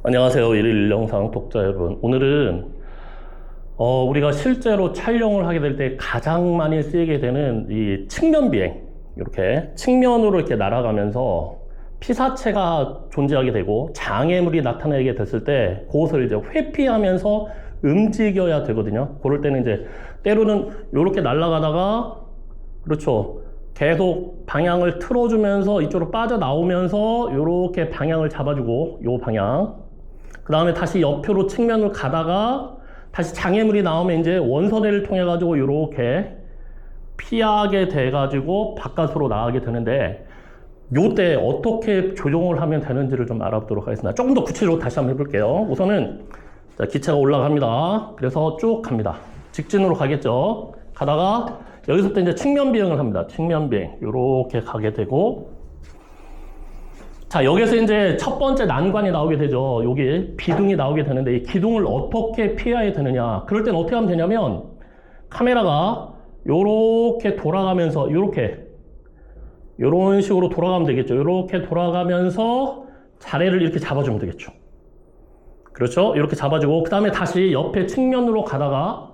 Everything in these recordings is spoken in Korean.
안녕하세요. 일일 영상 독자 여러분. 오늘은 우리가 실제로 촬영을 하게 될 때 가장 많이 쓰이게 되는 이 측면 비행, 이렇게 측면으로 이렇게 날아가면서 피사체가 존재하게 되고 장애물이 나타나게 됐을 때 그것을 이제 회피하면서 움직여야 되거든요. 그럴 때는 이제 때로는 이렇게 날아가다가, 그렇죠, 계속 방향을 틀어주면서 이쪽으로 빠져나오면서 이렇게 방향을 잡아주고, 요 방향, 그 다음에 다시 옆으로 측면을 가다가 다시 장애물이 나오면 이제 원선회를 통해 가지고 이렇게 피하게 돼 가지고 바깥으로 나가게 되는데, 요때 어떻게 조정을 하면 되는지를 좀 알아보도록 하겠습니다. 조금 더 구체적으로 다시 한번 해볼게요. 우선은 자, 기체가 올라갑니다. 그래서 쭉 갑니다. 직진으로 가겠죠. 가다가 여기서부터 이제 측면 비행을 합니다. 측면 비행 요렇게 가게 되고, 자, 여기서 이제 첫 번째 난관이 나오게 되죠. 여기 비둥이 나오게 되는데, 이 기둥을 어떻게 피해야 되느냐. 그럴 땐 어떻게 하면 되냐면, 카메라가 요렇게 돌아가면서 요런 식으로 돌아가면 되겠죠. 요렇게 돌아가면서 자리를 이렇게 잡아주면 되겠죠. 그렇죠? 이렇게 잡아주고, 그 다음에 다시 옆에 측면으로 가다가,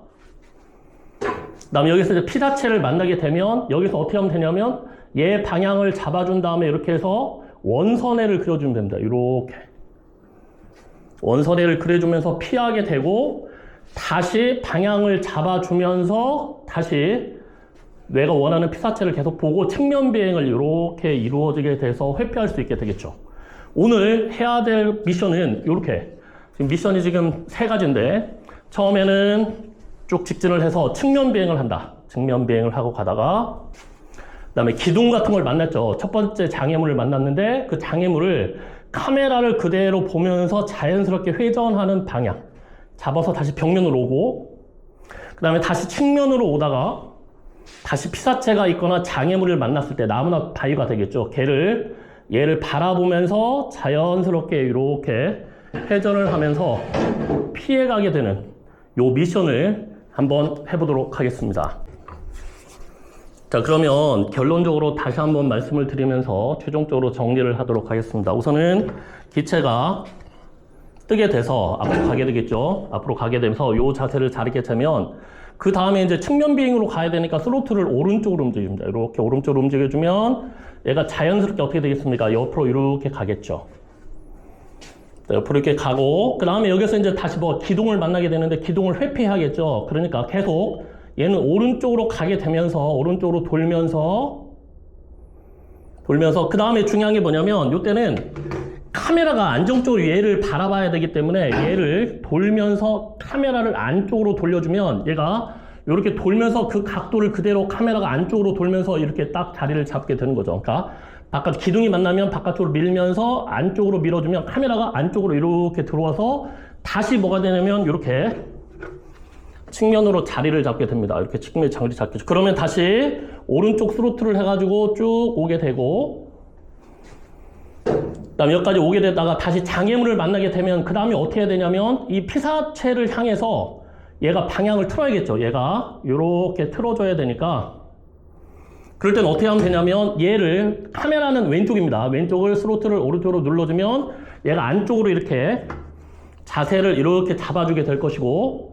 그 다음에 여기서 이제 피사체를 만나게 되면, 여기서 어떻게 하면 되냐면, 얘 방향을 잡아준 다음에 이렇게 해서 원선회를 그려주면 됩니다. 이렇게 원선회를 그려주면서 피하게 되고, 다시 방향을 잡아주면서 다시 내가 원하는 피사체를 계속 보고 측면 비행을 이렇게 이루어지게 돼서 회피할 수 있게 되겠죠. 오늘 해야 될 미션은 이렇게, 지금 미션이 지금 3가지인데, 처음에는 쭉 직진을 해서 측면 비행을 한다. 측면 비행을 하고 가다가, 그 다음에 기둥 같은 걸 만났죠. 첫 번째 장애물을 만났는데, 그 장애물을 카메라를 그대로 보면서 자연스럽게 회전하는 방향 잡아서 다시 벽면으로 오고, 그 다음에 다시 측면으로 오다가 다시 피사체가 있거나 장애물을 만났을 때 나무나 바위가 되겠죠. 얘를 바라보면서 자연스럽게 이렇게 회전을 하면서 피해가게 되는 요 미션을 한번 해보도록 하겠습니다. 자, 그러면 결론적으로 다시 한번 말씀을 드리면서 최종적으로 정리를 하도록 하겠습니다. 우선은 기체가 뜨게 돼서 앞으로 가게 되겠죠. 앞으로 가게 되면서 요 자세를 잘 있게 차면, 그 다음에 이제 측면 비행으로 가야 되니까 스로틀을 오른쪽으로 움직입니다. 이렇게 오른쪽으로 움직여주면 얘가 자연스럽게 어떻게 되겠습니까? 옆으로 이렇게 가겠죠. 옆으로 이렇게 가고, 그 다음에 여기서 이제 다시 기둥을 만나게 되는데, 기둥을 회피해야겠죠. 그러니까 계속 얘는 오른쪽으로 가게 되면서 오른쪽으로 돌면서, 그 다음에 중요한 게 뭐냐면, 이때는 카메라가 안정적으로 얘를 바라봐야 되기 때문에 얘를 돌면서 카메라를 안쪽으로 돌려주면 얘가 이렇게 돌면서 그 각도를 그대로 카메라가 안쪽으로 돌면서 이렇게 딱 자리를 잡게 되는 거죠. 그러니까 바깥 기둥이 만나면 바깥쪽으로 밀면서 안쪽으로 밀어주면 카메라가 안쪽으로 이렇게 들어와서 다시 뭐가 되냐면 이렇게 측면으로 자리를 잡게 됩니다. 이렇게 측면에 자리 잡게. 그러면 다시 오른쪽 스로틀을 해가지고 쭉 오게 되고, 그 다음에 여기까지 오게 되다가 다시 장애물을 만나게 되면 그 다음에 어떻게 해야 되냐면, 이 피사체를 향해서 얘가 방향을 틀어야겠죠. 얘가 이렇게 틀어줘야 되니까, 그럴 땐 어떻게 하면 되냐면, 얘를, 카메라는 왼쪽입니다. 왼쪽을 스로틀을 오른쪽으로 눌러주면 얘가 안쪽으로 이렇게 자세를 이렇게 잡아주게 될 것이고,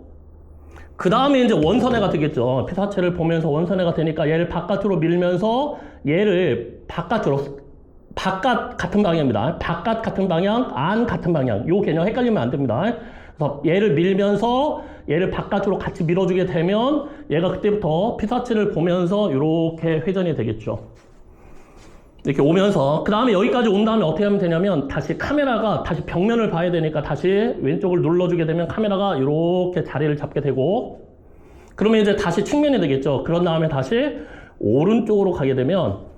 그 다음에 이제 원선회가 되겠죠. 피사체를 보면서 원선회가 되니까 얘를 바깥으로 밀면서 얘를 바깥 같은 방향입니다. 바깥 같은 방향, 안 같은 방향. 요 개념 헷갈리면 안 됩니다. 그래서 얘를 밀면서 얘를 바깥으로 같이 밀어주게 되면 얘가 그때부터 피사체를 보면서 이렇게 회전이 되겠죠. 이렇게 오면서, 그 다음에 여기까지 온 다음에 어떻게 하면 되냐면, 다시 카메라가 다시 벽면을 봐야 되니까 다시 왼쪽을 눌러주게 되면 카메라가 이렇게 자리를 잡게 되고, 그러면 이제 다시 측면이 되겠죠. 그런 다음에 다시 오른쪽으로 가게 되면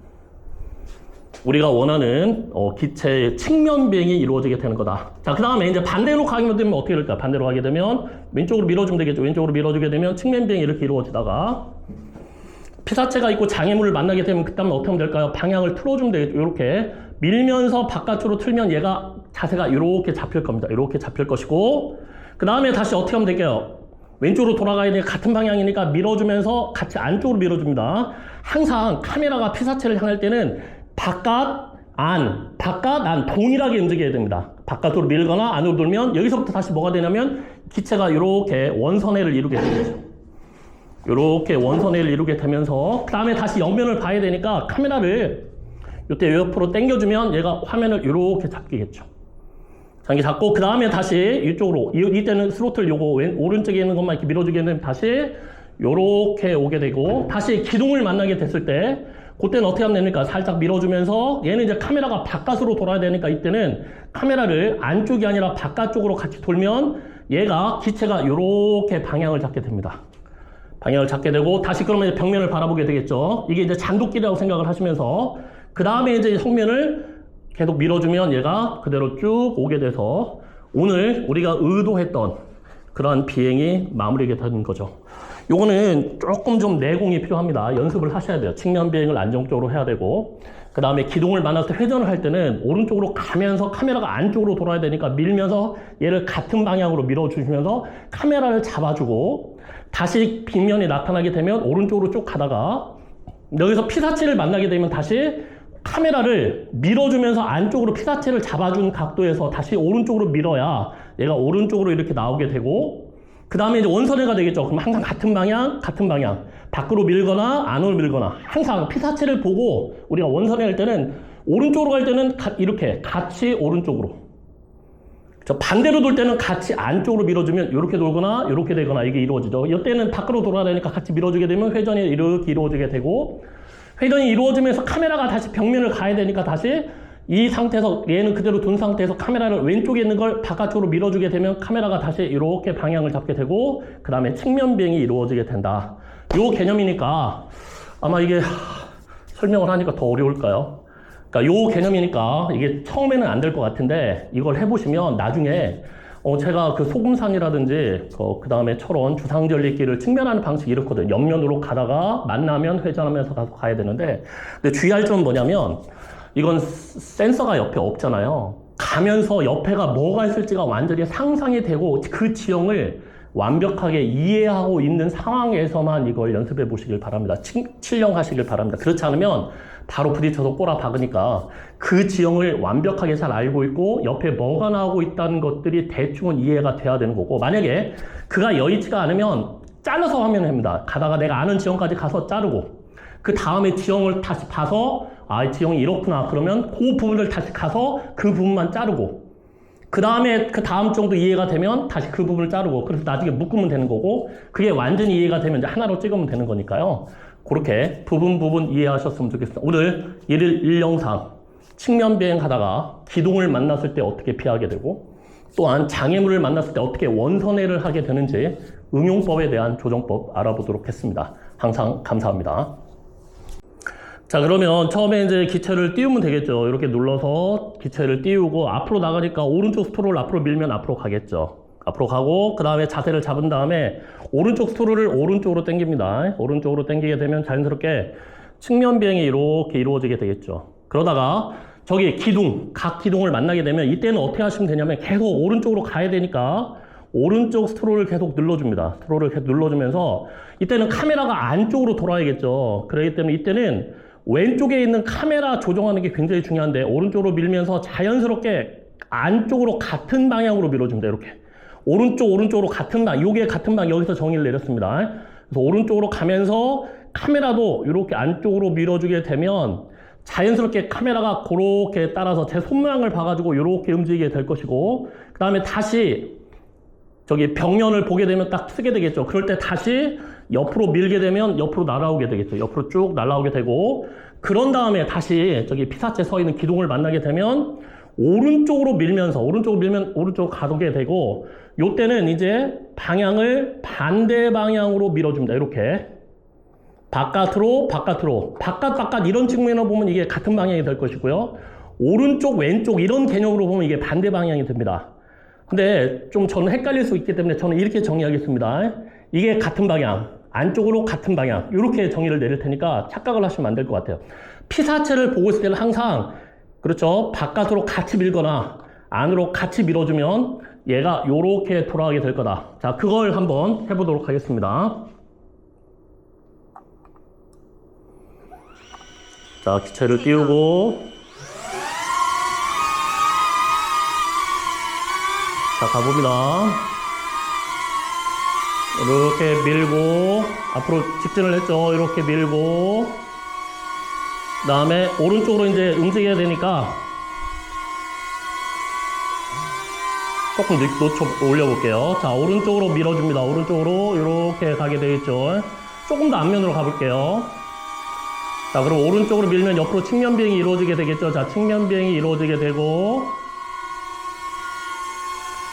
우리가 원하는 기체의 측면 비행이 이루어지게 되는 거다. 자, 그 다음에 이제 반대로 가게 되면 어떻게 될까? 반대로 가게 되면 왼쪽으로 밀어주면 되겠죠. 왼쪽으로 밀어주게 되면 측면 비행이 이렇게 이루어지다가, 피사체가 있고 장애물을 만나게 되면 그다음에 어떻게 하면 될까요? 방향을 틀어주면 되겠죠. 이렇게 밀면서 바깥으로 틀면 얘가 자세가 이렇게 잡힐 겁니다. 이렇게 잡힐 것이고, 그 다음에 다시 어떻게 하면 될까요? 왼쪽으로 돌아가야 되니까 같은 방향이니까 밀어주면서 같이 안쪽으로 밀어줍니다. 항상 카메라가 피사체를 향할 때는 바깥, 안, 바깥, 안 동일하게 움직여야 됩니다. 바깥으로 밀거나 안으로 돌면 여기서부터 다시 뭐가 되냐면 기체가 이렇게 원선회를 이루게 되죠. 이렇게 원선회를 이루게 되면서 그 다음에 다시 옆면을 봐야 되니까 카메라를 이때 옆으로 당겨주면 얘가 화면을 이렇게 잡히겠죠. 자, 이게 잡고 그 다음에 다시 이쪽으로 이때는 스로틀 요거 오른쪽에 있는 것만 이렇게 밀어주게 되면 다시 요렇게 오게 되고 다시 기둥을 만나게 됐을 때 그때는 어떻게 하면 됩니까? 살짝 밀어주면서 얘는 이제 카메라가 바깥으로 돌아야 되니까 이때는 카메라를 안쪽이 아니라 바깥쪽으로 같이 돌면 얘가 기체가 이렇게 방향을 잡게 됩니다. 방향을 잡게 되고 다시 그러면 이제 벽면을 바라보게 되겠죠. 이게 이제 잔도끼리라고 생각을 하시면서 그 다음에 이제 성면을 계속 밀어주면 얘가 그대로 쭉 오게 돼서 오늘 우리가 의도했던 그러한 비행이 마무리가 되는 거죠. 요거는 조금 좀 내공이 필요합니다. 연습을 하셔야 돼요. 측면 비행을 안정적으로 해야 되고 그 다음에 기둥을 만났을 때 회전을 할 때는 오른쪽으로 가면서 카메라가 안쪽으로 돌아야 되니까 밀면서 얘를 같은 방향으로 밀어주시면서 카메라를 잡아주고 다시 빗면이 나타나게 되면 오른쪽으로 쭉 가다가 여기서 피사체를 만나게 되면 다시 카메라를 밀어주면서 안쪽으로 피사체를 잡아준 각도에서 다시 오른쪽으로 밀어야 얘가 오른쪽으로 이렇게 나오게 되고 그 다음에 이제 원선회가 되겠죠. 그럼 항상 같은 방향, 같은 방향. 밖으로 밀거나 안으로 밀거나 항상 피사체를 보고 우리가 원선회 할 때는 오른쪽으로 갈 때는 이렇게 같이 오른쪽으로 저 반대로 돌 때는 같이 안쪽으로 밀어주면 이렇게 돌거나 이렇게 되거나 이게 이루어지죠. 이때는 밖으로 돌아야 되니까 같이 밀어주게 되면 회전이 이렇게 이루어지게 되고 회전이 이루어지면서 카메라가 다시 벽면을 가야 되니까 다시 이 상태에서 얘는 그대로 둔 상태에서 카메라를 왼쪽에 있는 걸 바깥쪽으로 밀어주게 되면 카메라가 다시 이렇게 방향을 잡게 되고 그 다음에 측면 비행이 이루어지게 된다. 요 개념이니까 아마 이게 설명을 하니까 더 어려울까요? 그러니까 요 개념이니까 이게 처음에는 안 될 것 같은데 이걸 해보시면 나중에 제가 그 소금산이라든지 그 다음에 철원 주상절리길을 측면하는 방식이 이렇거든요. 옆면으로 가다가 만나면 회전하면서 가야 되는데 근데 주의할 점은 뭐냐면 이건 센서가 옆에 없잖아요. 가면서 옆에가 뭐가 있을지가 완전히 상상이 되고 그 지형을 완벽하게 이해하고 있는 상황에서만 이걸 연습해 보시길 바랍니다. 칠령하시길 바랍니다. 그렇지 않으면 바로 부딪혀서 꼬라 박으니까 그 지형을 완벽하게 잘 알고 있고 옆에 뭐가 나오고 있다는 것들이 대충은 이해가 돼야 되는 거고 만약에 그가 여의치가 않으면 잘라서 화면을 합니다. 가다가 내가 아는 지형까지 가서 자르고 그 다음에 지형을 다시 봐서 이 지형이 이렇구나 그러면 그 부분을 다시 가서 그 부분만 자르고 그 다음에 그 다음 정도 이해가 되면 다시 그 부분을 자르고 그래서 나중에 묶으면 되는 거고 그게 완전히 이해가 되면 이제 하나로 찍으면 되는 거니까요. 그렇게 부분 이해하셨으면 좋겠습니다. 오늘 1영상 측면 비행하다가 기둥을 만났을 때 어떻게 피하게 되고 또한 장애물을 만났을 때 어떻게 원선회를 하게 되는지 응용법에 대한 조정법 알아보도록 했습니다. 항상 감사합니다. 자, 그러면 처음에 이제 기체를 띄우면 되겠죠. 이렇게 눌러서 기체를 띄우고 앞으로 나가니까 오른쪽 스토로를 앞으로 밀면 앞으로 가겠죠. 앞으로 가고 그 다음에 자세를 잡은 다음에 오른쪽 스토로를 오른쪽으로 당깁니다. 오른쪽으로 당기게 되면 자연스럽게 측면 비행이 이렇게 이루어지게 되겠죠. 그러다가 저기 각 기둥을 만나게 되면 이때는 어떻게 하시면 되냐면 계속 오른쪽으로 가야 되니까 오른쪽 스트로를 계속 눌러줍니다. 스트로를 계속 눌러주면서 이때는 카메라가 안쪽으로 돌아야겠죠. 그렇기 때문에 이때는 왼쪽에 있는 카메라 조정하는 게 굉장히 중요한데 오른쪽으로 밀면서 자연스럽게 안쪽으로 같은 방향으로 밀어줍니다. 이렇게 오른쪽으로 같은 방, 요게 같은 방 여기서 정의를 내렸습니다. 그래서 오른쪽으로 가면서 카메라도 이렇게 안쪽으로 밀어주게 되면 자연스럽게 카메라가 그렇게 따라서 제 손모양을 봐가지고 이렇게 움직이게 될 것이고 그 다음에 다시 저기 벽면을 보게 되면 딱 쓰게 되겠죠. 그럴 때 다시 옆으로 밀게 되면 옆으로 날아오게 되겠죠. 옆으로 쭉 날아오게 되고 그런 다음에 다시 저기 피사체 서 있는 기둥을 만나게 되면 오른쪽으로 밀면 오른쪽으로 가게 되고 요때는 이제 방향을 반대 방향으로 밀어줍니다. 이렇게 바깥 이런 측면으로 보면 이게 같은 방향이 될 것이고요. 오른쪽 왼쪽 이런 개념으로 보면 이게 반대 방향이 됩니다. 근데 좀 저는 헷갈릴 수 있기 때문에 저는 이렇게 정의하겠습니다. 이게 같은 방향, 안쪽으로 같은 방향 이렇게 정의를 내릴 테니까 착각을 하시면 안 될 것 같아요. 피사체를 보고 있을 때는 항상 그렇죠. 바깥으로 같이 밀거나 안으로 같이 밀어주면 얘가 요렇게 돌아가게 될 거다. 자, 그걸 한번 해보도록 하겠습니다. 자, 기체를 띄우고 자, 가봅니다. 이렇게 밀고, 앞으로 직진을 했죠. 이렇게 밀고, 그 다음에 오른쪽으로 이제 움직여야 되니까, 조금 올려볼게요. 자, 오른쪽으로 밀어줍니다. 오른쪽으로 이렇게 가게 되겠죠. 조금 더 앞면으로 가볼게요. 자, 그럼 오른쪽으로 밀면 옆으로 측면 비행이 이루어지게 되겠죠. 자, 측면 비행이 이루어지게 되고,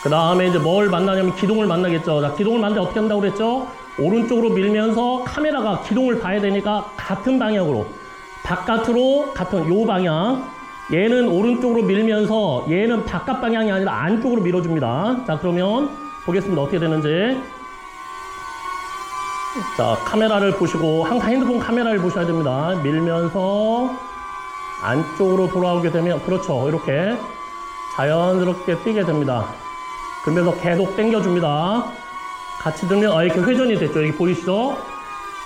그 다음에 이제 뭘 만나냐면 기둥을 만나겠죠. 자, 기둥을 만나는데 어떻게 한다고 그랬죠? 오른쪽으로 밀면서 카메라가 기둥을 봐야 되니까 같은 방향으로, 바깥으로 같은 요 방향, 얘는 오른쪽으로 밀면서 얘는 바깥 방향이 아니라 안쪽으로 밀어줍니다. 자, 그러면 보겠습니다. 어떻게 되는지. 자, 카메라를 보시고, 항상 핸드폰 카메라를 보셔야 됩니다. 밀면서 안쪽으로 돌아오게 되면, 그렇죠. 이렇게 자연스럽게 뛰게 됩니다. 그러면서 계속 당겨줍니다. 같이 들면, 이렇게 회전이 됐죠. 여기 보이시죠?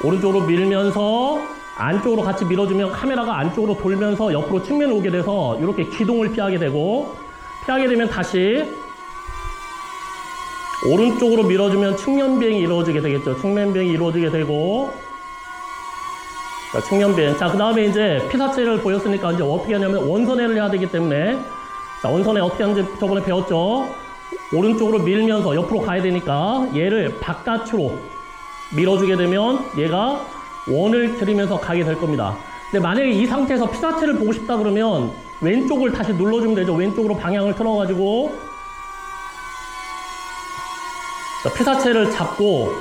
오른쪽으로 밀면서 안쪽으로 같이 밀어주면 카메라가 안쪽으로 돌면서 옆으로 측면을 오게 돼서 이렇게 기둥을 피하게 되고, 피하게 되면 다시 오른쪽으로 밀어주면 측면 비행이 이루어지게 되겠죠. 측면 비행이 이루어지게 되고, 자, 측면 비행. 자, 그 다음에 이제 피사체를 보였으니까 이제 어떻게 하냐면 원선회를 해야 되기 때문에, 자, 원선회 어떻게 하는지 저번에 배웠죠. 오른쪽으로 밀면서 옆으로 가야 되니까 얘를 바깥으로 밀어주게 되면 얘가 원을 그리면서 가게 될 겁니다. 근데 만약에 이 상태에서 피사체를 보고 싶다 그러면 왼쪽을 다시 눌러주면 되죠. 왼쪽으로 방향을 틀어가지고, 자, 피사체를 잡고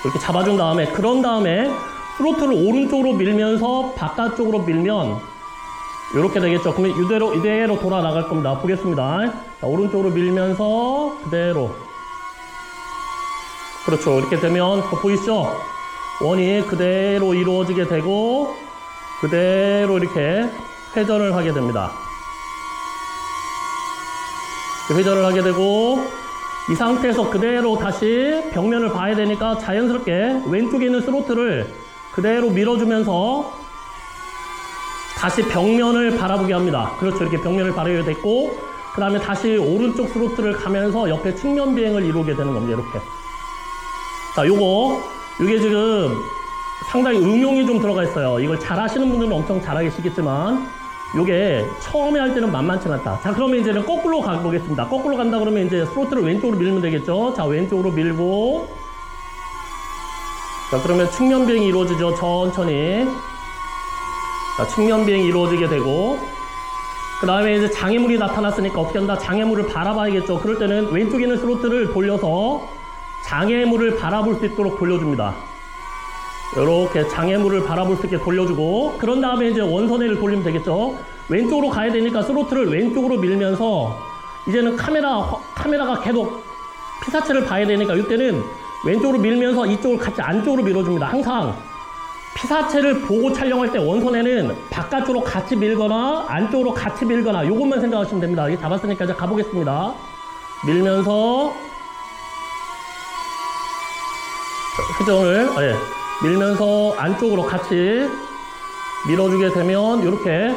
이렇게 잡아준 다음에, 그런 다음에 스로틀을 오른쪽으로 밀면서 바깥쪽으로 밀면 이렇게 되겠죠. 그러면 이대로 돌아 나갈 겁니다. 보겠습니다. 자, 오른쪽으로 밀면서 그대로, 그렇죠. 이렇게 되면 보이시죠? 원이 그대로 이루어지게 되고 그대로 이렇게 회전을 하게 됩니다. 회전을 하게 되고, 이 상태에서 그대로 다시 벽면을 봐야 되니까 자연스럽게 왼쪽에 있는 스로틀을 그대로 밀어주면서 다시 벽면을 바라보게 합니다. 그렇죠. 이렇게 벽면을 바라보게 됐고, 그 다음에 다시 오른쪽 스로틀을 가면서 옆에 측면 비행을 이루게 되는 겁니다. 이렇게. 자, 이게 지금 상당히 응용이 좀 들어가 있어요. 이걸 잘 하시는 분들은 엄청 잘하시겠지만, 이게 처음에 할 때는 만만치 않다. 자, 그러면 이제는 거꾸로 가보겠습니다. 거꾸로 간다 그러면 이제 스로틀을 왼쪽으로 밀면 되겠죠. 자, 왼쪽으로 밀고, 자, 그러면 측면 비행이 이루어지죠. 천천히. 자, 측면 비행이 이루어지게 되고, 그 다음에 이제 장애물이 나타났으니까 어떻게 한다? 장애물을 바라봐야겠죠. 그럴 때는 왼쪽에 있는 스로틀을 돌려서 장애물을 바라볼 수 있도록 돌려줍니다. 이렇게 장애물을 바라볼 수 있게 돌려주고, 그런 다음에 이제 원선회를 돌리면 되겠죠. 왼쪽으로 가야 되니까 스로틀을 왼쪽으로 밀면서, 이제는 카메라가 계속 피사체를 봐야 되니까 이때는 왼쪽으로 밀면서 이쪽을 같이 안쪽으로 밀어줍니다. 항상 피사체를 보고 촬영할 때 원선회는 바깥쪽으로 같이 밀거나 안쪽으로 같이 밀거나 이것만 생각하시면 됩니다. 이게 잡았으니까 이제 가보겠습니다. 밀면서 회전을, 밀면서 안쪽으로 같이 밀어주게 되면 이렇게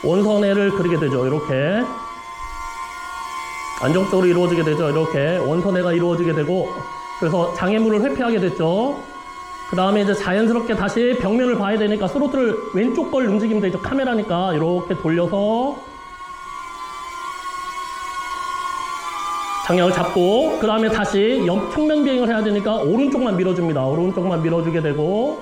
원선회를 그리게 되죠. 이렇게 안정적으로 이루어지게 되죠. 이렇게 원선회가 이루어지게 되고, 그래서 장애물을 회피하게 됐죠. 그 다음에 이제 자연스럽게 다시 벽면을 봐야 되니까 스로틀을 왼쪽 걸 움직이면 되죠. 카메라니까 이렇게 돌려서 방향을 잡고, 그 다음에 다시 측면 비행을 해야 되니까 오른쪽만 밀어줍니다. 오른쪽만 밀어주게 되고,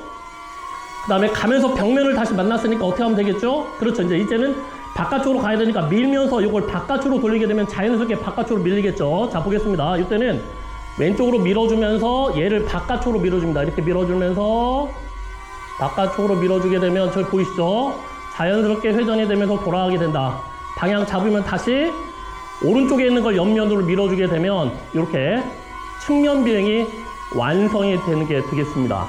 그 다음에 가면서 벽면을 다시 만났으니까 어떻게 하면 되겠죠? 그렇죠. 이제는 바깥쪽으로 가야 되니까 밀면서 이걸 바깥으로 돌리게 되면 자연스럽게 바깥쪽으로 밀리겠죠. 자, 보겠습니다. 이때는 왼쪽으로 밀어주면서 얘를 바깥쪽으로 밀어줍니다. 이렇게 밀어주면서 바깥쪽으로 밀어주게 되면 저기 보이시죠? 자연스럽게 회전이 되면서 돌아가게 된다. 방향 잡으면 다시 오른쪽에 있는 걸 옆면으로 밀어주게 되면 이렇게 측면 비행이 완성이 되는 게 되겠습니다.